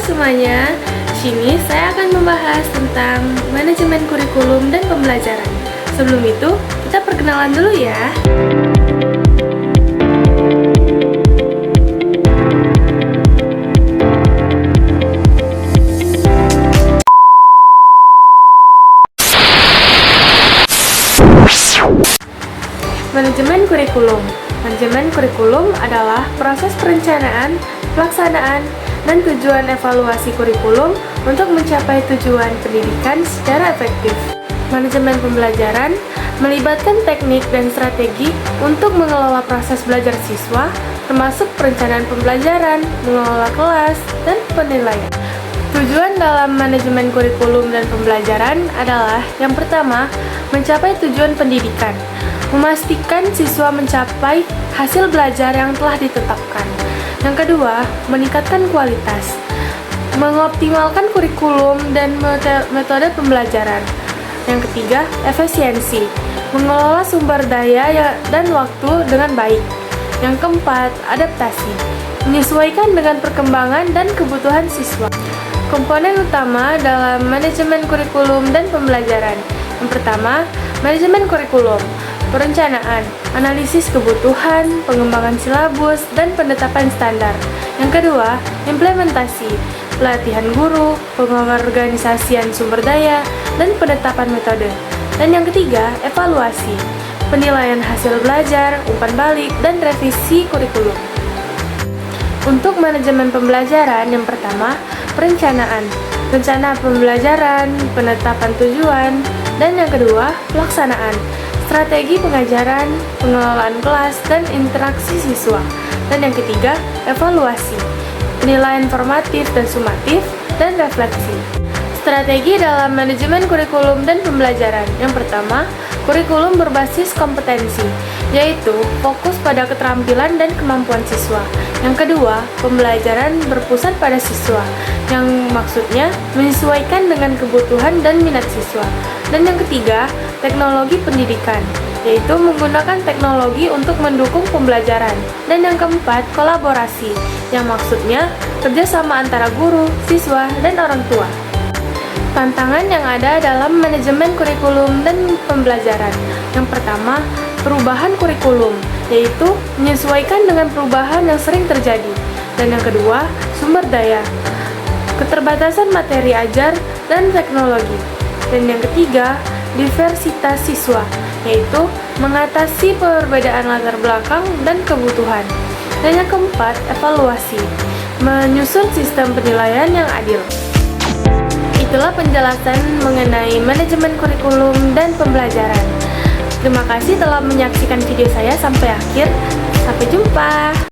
semuanya, di sini saya akan membahas tentang manajemen kurikulum dan pembelajaran. Sebelum itu, kita perkenalan dulu ya. Manajemen kurikulum. Manajemen kurikulum adalah proses perencanaan, pelaksanaan, dan tujuan evaluasi kurikulum untuk mencapai tujuan pendidikan secara efektif. Manajemen pembelajaran melibatkan teknik dan strategi untuk mengelola proses belajar siswa, termasuk perencanaan pembelajaran, mengelola kelas, dan penilaian. Tujuan dalam manajemen kurikulum dan pembelajaran adalah yang pertama, mencapai tujuan pendidikan, memastikan siswa mencapai hasil belajar yang telah ditetapkan. Yang kedua, meningkatkan kualitas, mengoptimalkan kurikulum dan metode pembelajaran. Yang ketiga, efisiensi, mengelola sumber daya dan waktu dengan baik. Yang keempat, adaptasi, menyesuaikan dengan perkembangan dan kebutuhan siswa. Komponen utama dalam manajemen kurikulum dan pembelajaran. Yang pertama, manajemen kurikulum, perencanaan, analisis kebutuhan, pengembangan silabus, dan penetapan standar. Yang kedua, implementasi, pelatihan guru, pengorganisasian sumber daya, dan penetapan metode. Dan yang ketiga, evaluasi, penilaian hasil belajar, umpan balik, dan revisi kurikulum. Untuk manajemen pembelajaran, yang pertama, perencanaan, rencana pembelajaran, penetapan tujuan, dan yang kedua, pelaksanaan, strategi pengajaran, pengelolaan kelas, dan interaksi siswa. Dan yang ketiga, evaluasi, penilaian formatif dan sumatif, dan refleksi. Strategi dalam manajemen kurikulum dan pembelajaran. Yang pertama, kurikulum berbasis kompetensi, yaitu fokus pada keterampilan dan kemampuan siswa. Yang kedua, pembelajaran berpusat pada siswa, yang maksudnya menyesuaikan dengan kebutuhan dan minat siswa. Dan yang ketiga, teknologi pendidikan, yaitu menggunakan teknologi untuk mendukung pembelajaran. Dan yang keempat, kolaborasi, yang maksudnya kerjasama antara guru, siswa, dan orang tua. Tantangan yang ada dalam manajemen kurikulum dan pembelajaran. Yang pertama, perubahan kurikulum, yaitu menyesuaikan dengan perubahan yang sering terjadi. Dan yang kedua, sumber daya, keterbatasan materi ajar dan teknologi. Dan yang ketiga, diversitas siswa, yaitu mengatasi perbedaan latar belakang dan kebutuhan. Dan yang keempat, evaluasi, menyusun sistem penilaian yang adil. Itulah penjelasan mengenai manajemen kurikulum dan pembelajaran. Terima kasih telah menyaksikan video saya sampai akhir. Sampai jumpa.